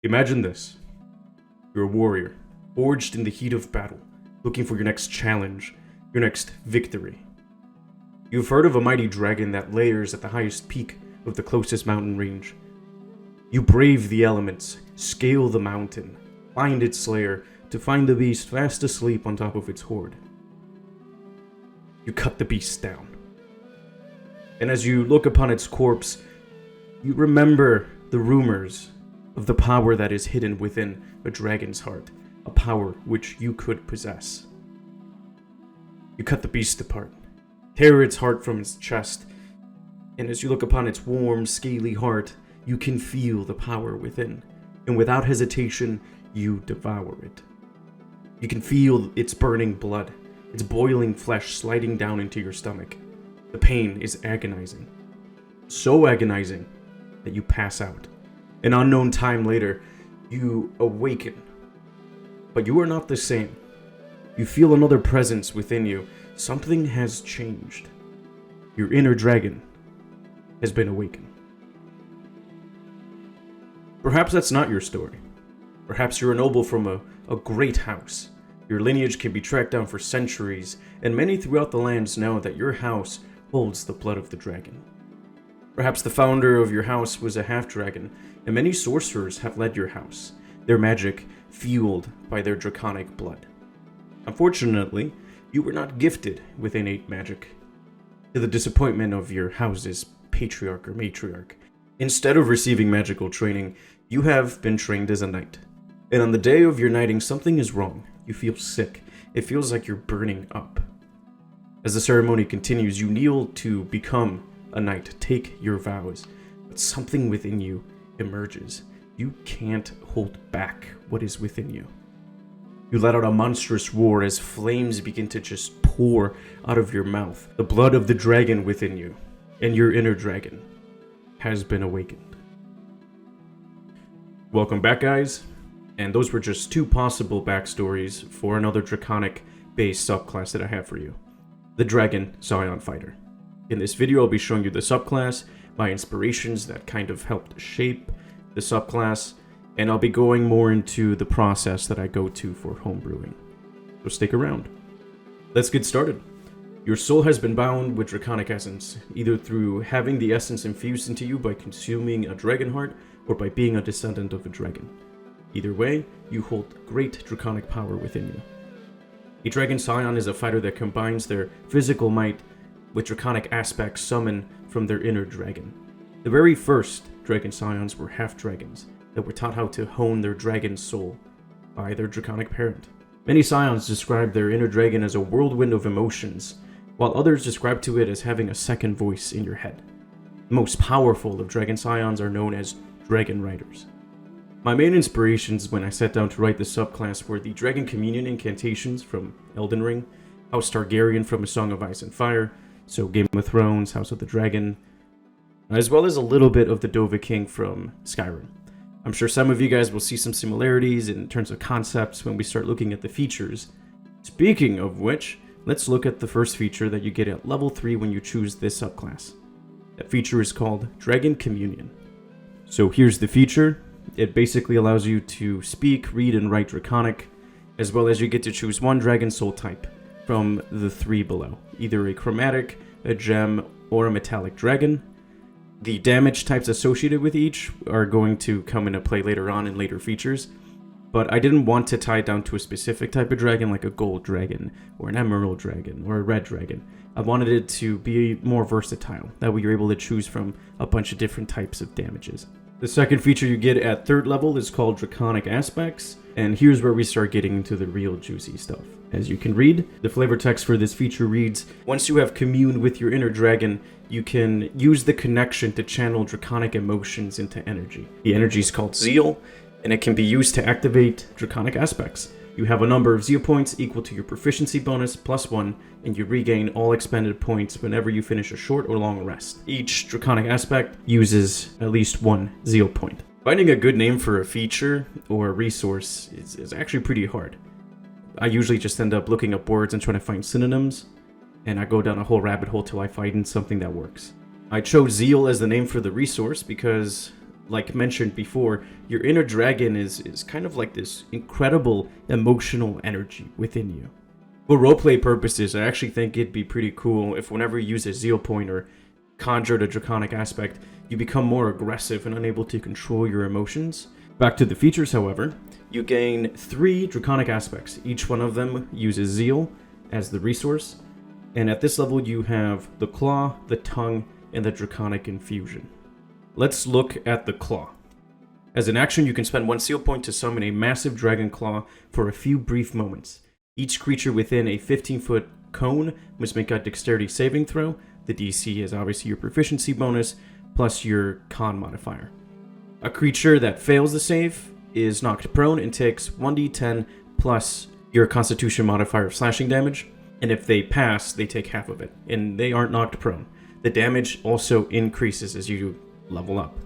Imagine this. You're a warrior, forged in the heat of battle, looking for your next challenge, your next victory. You've heard of a mighty dragon that lairs at the highest peak of the closest mountain range. You brave the elements, scale the mountain, find its lair to find the beast fast asleep on top of its hoard. You cut the beast down. And as you look upon its corpse, you remember the rumors of the power that is hidden within a dragon's heart, a power which you could possess. You cut the beast apart, tear its heart from its chest, and as you look upon its warm, scaly heart, you can feel the power within, and without hesitation, you devour it. You can feel its burning blood, its boiling flesh sliding down into your stomach. The pain is agonizing. So agonizing that you pass out. An unknown time later, you awaken. But you are not the same. You feel another presence within you. Something has changed. Your inner dragon has been awakened. Perhaps that's not your story. Perhaps you're a noble from a great house. Your lineage can be tracked down for centuries, and many throughout the lands know that your house holds the blood of the dragon. Perhaps the founder of your house was a half-dragon, and many sorcerers have led your house, their magic fueled by their draconic blood. Unfortunately, you were not gifted with innate magic, to the disappointment of your house's patriarch or matriarch. Instead of receiving magical training, you have been trained as a knight. And on the day of your knighting, something is wrong. You feel sick. It feels like you're burning up. As the ceremony continues, you kneel to become a knight, take your vows, but something within you emerges. You can't hold back what is within you. You let out a monstrous roar as flames begin to just pour out of your mouth. The blood of the dragon within you, and your inner dragon, has been awakened. Welcome back, guys. And those were just two possible backstories for another draconic-based subclass that I have for you. The Dragon Scion Fighter. In this video, I'll be showing you the subclass, my inspirations that kind of helped shape the subclass, and I'll be going more into the process that I go to for homebrewing. So stick around. Let's get started. Your soul has been bound with draconic essence, either through having the essence infused into you by consuming a dragon heart, or by being a descendant of a dragon. Either way, you hold great draconic power within you. A Dragon Scion is a fighter that combines their physical might with draconic aspects summoned from their inner dragon. The very first Dragon Scions were half-dragons that were taught how to hone their dragon soul by their draconic parent. Many Scions describe their inner dragon as a whirlwind of emotions, while others describe to it as having a second voice in your head. The most powerful of Dragon Scions are known as Dragon Riders. My main inspirations when I sat down to write this subclass were the Dragon Communion incantations from Elden Ring, House Targaryen from A Song of Ice and Fire, so Game of Thrones, House of the Dragon, as well as a little bit of the Dovahkiin from Skyrim. I'm sure some of you guys will see some similarities in terms of concepts when we start looking at the features. Speaking of which, let's look at the first feature that you get at level 3 when you choose this subclass. That feature is called Dragon Communion. So here's the feature. It basically allows you to speak, read, and write Draconic, as well as you get to choose one Dragon Soul type from the 3 below, either a Chromatic, a Gem, or a Metallic Dragon. The damage types associated with each are going to come into play later on in later features, but I didn't want to tie it down to a specific type of dragon like a Gold Dragon, or an Emerald Dragon, or a Red Dragon. I wanted it to be more versatile, that way you're able to choose from a bunch of different types of damages. The second feature you get at 3rd level is called Draconic Aspects, and here's where we start getting into the real juicy stuff. As you can read, the flavor text for this feature reads, once you have communed with your inner dragon, you can use the connection to channel draconic emotions into energy. The energy is called Zeal, and it can be used to activate Draconic Aspects. You have a number of Zeal points equal to your proficiency bonus +1, and you regain all expended points whenever you finish a short or long rest. Each Draconic Aspect uses at least 1 Zeal point. Finding a good name for a feature or a resource is actually pretty hard. I usually just end up looking up words and trying to find synonyms, and I go down a whole rabbit hole till I find something that works. I chose Zeal as the name for the resource because Like mentioned before, your inner dragon is kind of like this incredible emotional energy within you. For roleplay purposes, I actually think it'd be pretty cool if whenever you use a zeal point or conjure the draconic aspect, you become more aggressive and unable to control your emotions. Back to the features, however, you gain 3 draconic aspects. Each one of them uses zeal as the resource, and at this level you have the claw, the tongue, and the draconic infusion. Let's look at the claw. As an action, you can spend 1 seal point to summon a massive dragon claw for a few brief moments. Each creature within a 15-foot cone must make a dexterity saving throw. The DC is obviously your proficiency bonus, plus your con modifier. A creature that fails the save is knocked prone and takes 1d10 plus your constitution modifier of slashing damage, and if they pass, they take half of it, and they aren't knocked prone. The damage also increases as you level up.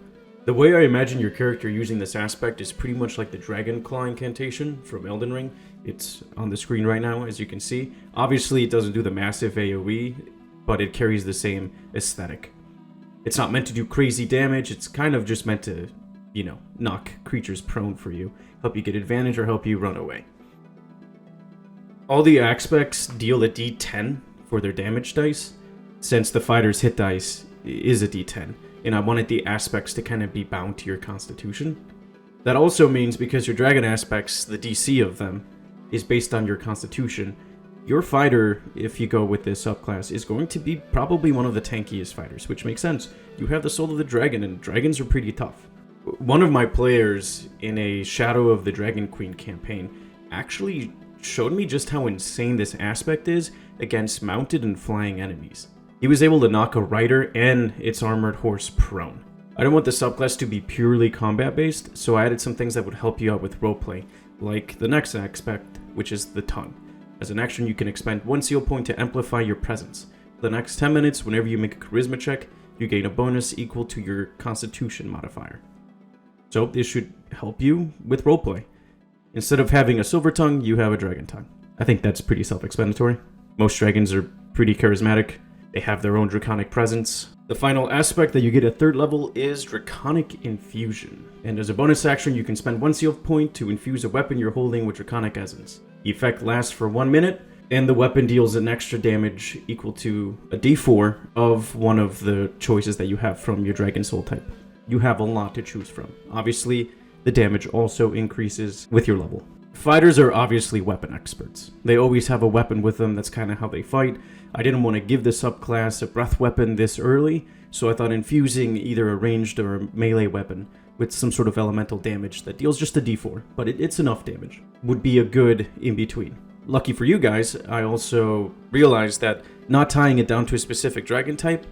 The way I imagine your character using this aspect is pretty much like the Dragon Claw incantation from Elden Ring. It's on the screen right now, as you can see. Obviously, it doesn't do the massive AoE, but it carries the same aesthetic. It's not meant to do crazy damage, it's kind of just meant to, knock creatures prone for you, help you get advantage, or help you run away. All the aspects deal a d10 for their damage dice, since the fighter's hit dice is a d10, and I wanted the aspects to kind of be bound to your constitution. That also means because your dragon aspects, the DC of them, is based on your constitution, your fighter, if you go with this subclass, is going to be probably one of the tankiest fighters, which makes sense. You have the soul of the dragon, and dragons are pretty tough. One of my players in a Shadow of the Dragon Queen campaign actually showed me just how insane this aspect is against mounted and flying enemies. He was able to knock a rider and its armored horse prone. I don't want the subclass to be purely combat based, so I added some things that would help you out with roleplay, like the next aspect, which is the tongue. As an action, you can expend 1 seal point to amplify your presence. For the next 10 minutes, whenever you make a charisma check, you gain a bonus equal to your constitution modifier. So this should help you with roleplay. Instead of having a silver tongue, you have a dragon tongue. I think that's pretty self-explanatory. Most dragons are pretty charismatic. They have their own draconic presence. The final aspect that you get at 3rd level is Draconic Infusion. And as a bonus action, you can spend 1 seal point to infuse a weapon you're holding with draconic essence. The effect lasts for 1 minute, and the weapon deals an extra damage equal to a d4 of one of the choices that you have from your dragon soul type. You have a lot to choose from. Obviously, the damage also increases with your level. Fighters are obviously weapon experts. They always have a weapon with them, that's kind of how they fight. I didn't want to give this subclass a breath weapon this early, so I thought infusing either a ranged or a melee weapon with some sort of elemental damage that deals just a d4, but it's enough damage, would be a good in-between. Lucky for you guys, I also realized that not tying it down to a specific dragon type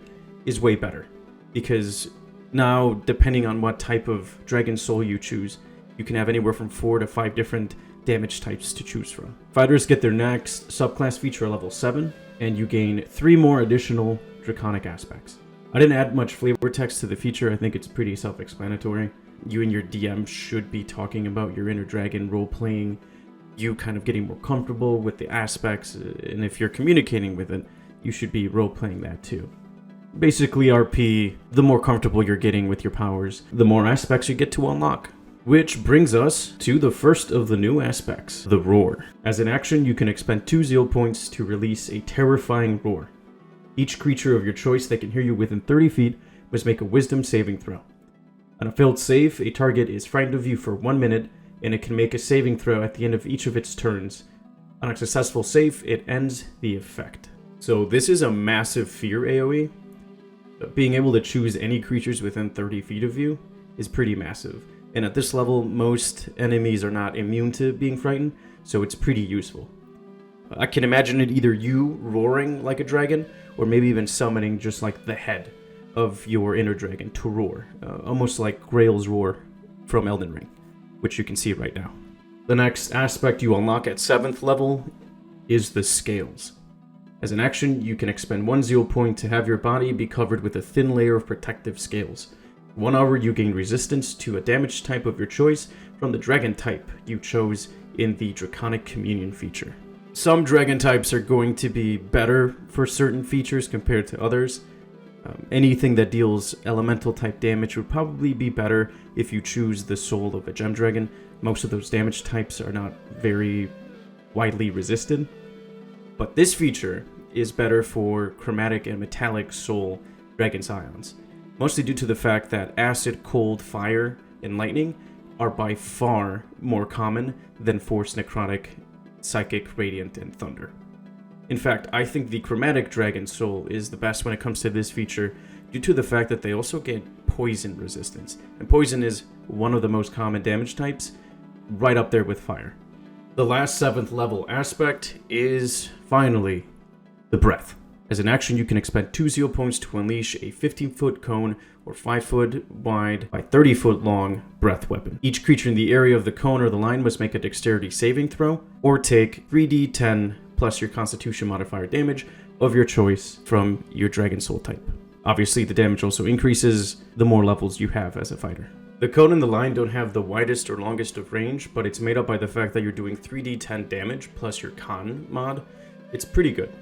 is way better, because now, depending on what type of dragon soul you choose, you can have anywhere from 4 to 5 different damage types to choose from. Fighters get their next subclass feature at level 7, and you gain 3 more additional draconic aspects. I didn't add much flavor text to the feature, I think it's pretty self-explanatory. You and your DM should be talking about your inner dragon role-playing, you kind of getting more comfortable with the aspects, and if you're communicating with it, you should be role-playing that too. Basically RP, the more comfortable you're getting with your powers, the more aspects you get to unlock. Which brings us to the first of the new aspects, the Roar. As an action, you can expend 2 zeal points to release a terrifying roar. Each creature of your choice that can hear you within 30 feet must make a wisdom saving throw. On a failed save, a target is frightened of you for 1 minute, and it can make a saving throw at the end of each of its turns. On a successful save, it ends the effect. So this is a massive fear AoE. Being able to choose any creatures within 30 feet of you is pretty massive. And at this level, most enemies are not immune to being frightened, so it's pretty useful. I can imagine it either you roaring like a dragon, or maybe even summoning just like the head of your inner dragon to roar. Almost like Grail's roar from Elden Ring, which you can see right now. The next aspect you unlock at 7th level is the Scales. As an action, you can expend 1 zeal point to have your body be covered with a thin layer of protective scales. 1 hour, you gain resistance to a damage type of your choice from the dragon type you chose in the Draconic Communion feature. Some dragon types are going to be better for certain features compared to others. Anything that deals elemental type damage would probably be better if you choose the soul of a gem dragon. Most of those damage types are not very widely resisted, but this feature is better for chromatic and metallic soul dragon scions, mostly due to the fact that acid, cold, fire, and lightning are by far more common than force, necrotic, psychic, radiant, and thunder. In fact, I think the chromatic dragon soul is the best when it comes to this feature due to the fact that they also get poison resistance, and poison is one of the most common damage types, right up there with fire. The last 7th level aspect is, finally, the breath. As an action, you can expend 2 zeal points to unleash a 15-foot cone or 5-foot wide by 30-foot long breath weapon. Each creature in the area of the cone or the line must make a dexterity saving throw, or take 3d10 plus your constitution modifier damage of your choice from your dragon soul type. Obviously, the damage also increases the more levels you have as a fighter. The cone and the line don't have the widest or longest of range, but it's made up by the fact that you're doing 3d10 damage plus your con mod. It's pretty good.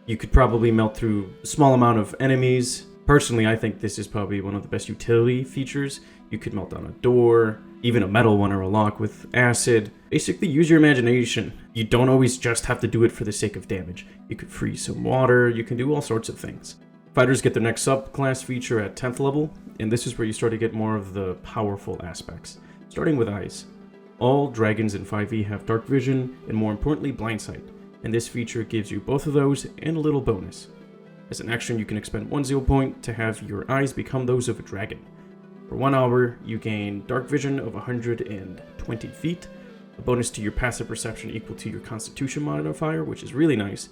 You could probably melt through a small amount of enemies. Personally, I think this is probably one of the best utility features. You could melt down a door, even a metal one or a lock with acid. Basically, use your imagination. You don't always just have to do it for the sake of damage. You could freeze some water, you can do all sorts of things. Fighters get their next subclass feature at 10th level, and this is where you start to get more of the powerful aspects. Starting with eyes. All dragons in 5e have dark vision, and more importantly, blind sight. And this feature gives you both of those and a little bonus. As an action, you can expend 1 zeal point to have your eyes become those of a dragon. For 1 hour, you gain dark vision of 120 feet, a bonus to your passive perception equal to your constitution modifier, which is really nice,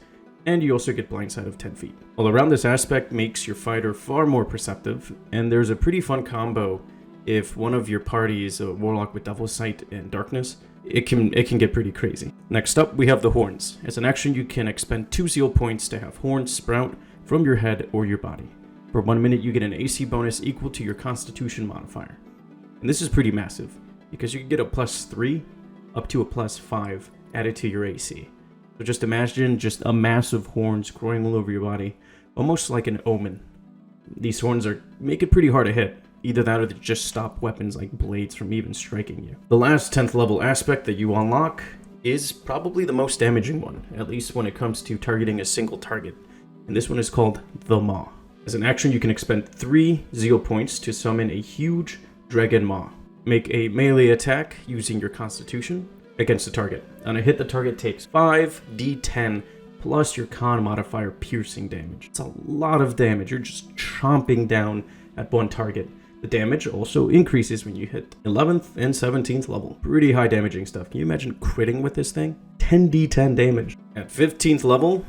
and you also get blind sight of 10 feet. All around, this aspect makes your fighter far more perceptive, and there's a pretty fun combo if one of your party is a warlock with devil sight and darkness. It can get pretty crazy. Next up, we have the horns. As an action, you can expend 2 zeal points to have horns sprout from your head or your body. For 1 minute, you get an AC bonus equal to your constitution modifier. And this is pretty massive, because you can get a +3 up to a +5 added to your AC. So just imagine just a mass of horns growing all over your body, almost like an omen. These horns make it pretty hard to hit. Either that or they just stop weapons like blades from even striking you. The last 10th level aspect that you unlock is probably the most damaging one, at least when it comes to targeting a single target. And this one is called the Maw. As an action, you can expend 3 zeal points to summon a huge dragon maw. Make a melee attack using your constitution against the target. On a hit, the target takes 5d10 plus your con modifier piercing damage. It's a lot of damage. You're just chomping down at one target. The damage also increases when you hit 11th and 17th level. Pretty high damaging stuff. Can you imagine critting with this thing? 10d10 damage. At 15th level,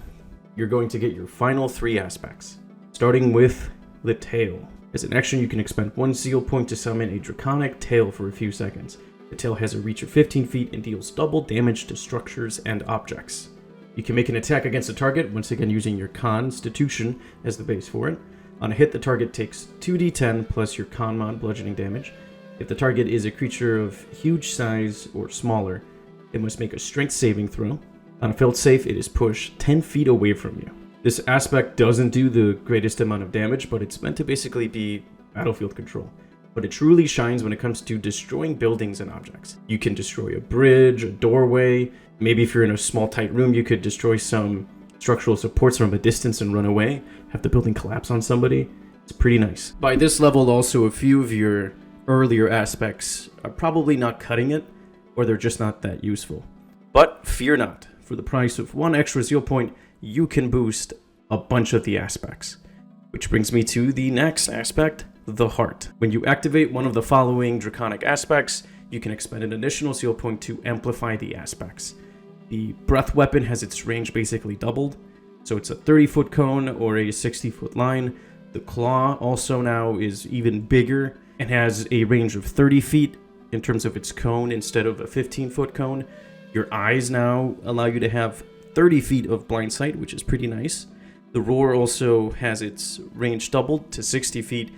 you're going to get your final 3 aspects, starting with the tail. As an action, you can expend 1 zeal point to summon a draconic tail for a few seconds. The tail has a reach of 15 feet and deals double damage to structures and objects. You can make an attack against a target, once again using your constitution as the base for it. On a hit, the target takes 2d10 plus your con mod bludgeoning damage. If the target is a creature of huge size or smaller, it must make a strength saving throw. On a failed save, it is pushed 10 feet away from you. This aspect doesn't do the greatest amount of damage, but it's meant to basically be battlefield control. But it truly shines when it comes to destroying buildings and objects. You can destroy a bridge, a doorway. Maybe if you're in a small tight room, you could destroy some structural supports from a distance and run away. Have the building collapse on somebody. It's pretty nice. By this level, also, a few of your earlier aspects are probably not cutting it, or they're just not that useful. But fear not. For the price of 1 extra zeal point, you can boost a bunch of the aspects. Which brings me to the next aspect, the heart. When you activate one of the following draconic aspects, you can expend an additional zeal point to amplify the aspects. The breath weapon has its range basically doubled, so it's a 30-foot cone or a 60-foot line. The claw also now is even bigger and has a range of 30 feet in terms of its cone instead of a 15-foot cone. Your eyes now allow you to have 30 feet of blind sight, which is pretty nice. The roar also has its range doubled to 60 feet,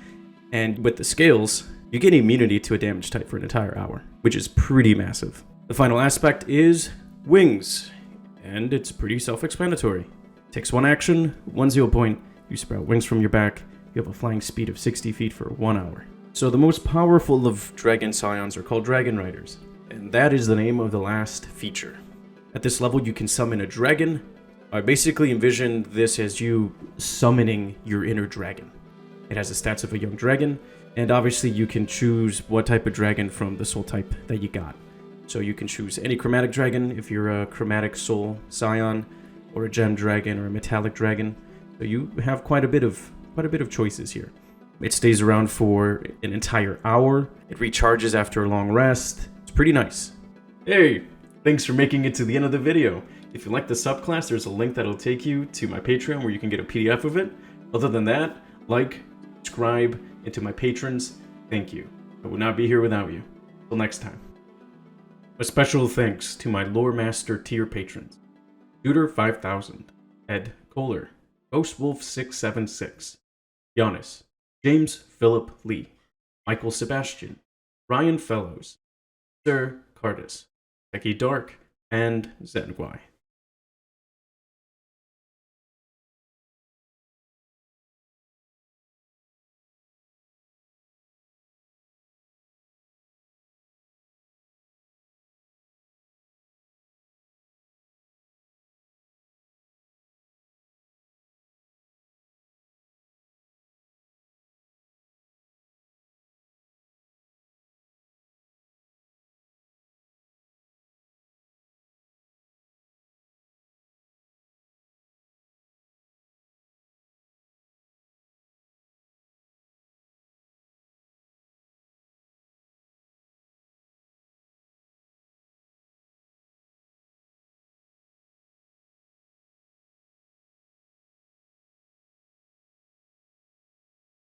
and with the scales, you get immunity to a damage type for an entire hour, which is pretty massive. The final aspect is wings, and it's pretty self-explanatory. Takes 1 action, 1 zeal point, you sprout wings from your back, You have a flying speed of 60 feet for 1 hour. So the most powerful of Dragon Scions are called Dragon Riders, and that is the name of the last feature. At this level, you can summon a dragon. I basically envision this as you summoning your inner dragon. It has the stats of a young dragon, and obviously you can choose what type of dragon from the soul type that you got. So you can choose any chromatic dragon if you're a chromatic soul scion, or a gem dragon, or a metallic dragon. So you have quite a bit of choices here. It stays around for an entire hour. It recharges after a long rest. It's pretty nice. Hey, thanks for making it to the end of the video. If you like the subclass, there's a link that'll take you to my Patreon where you can get a PDF of it. Other than that, like, subscribe, and to my patrons, thank you. I would not be here without you. Till next time. A special thanks to my Lore Master tier patrons: Shooter 5000, Ed Kohler, Ghostwolf 676, Giannis, James Philip Lee, Michael Sebastian, Ryan Fellows, Sir Cardis, Becky Dark, and Zengwai.